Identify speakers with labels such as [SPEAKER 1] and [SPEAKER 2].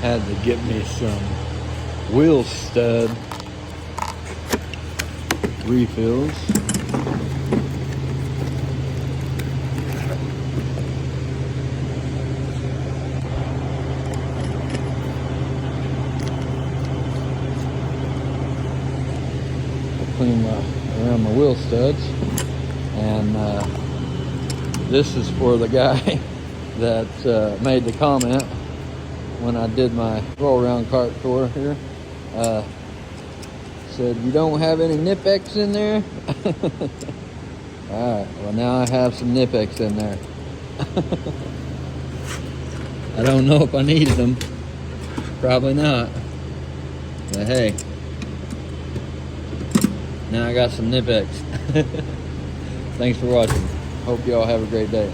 [SPEAKER 1] had to get me some wheel stud refills. Clean around my wheel studs, and this is for the guy that made the comment when I did my roll around cart tour here. Said, you don't have any KNIPEX in there? Alright, well now I have some KNIPEX in there. I don't know if I needed them. Probably not. But hey, now I got some KNIPEX. Thanks for watching. Hope you all have a great day.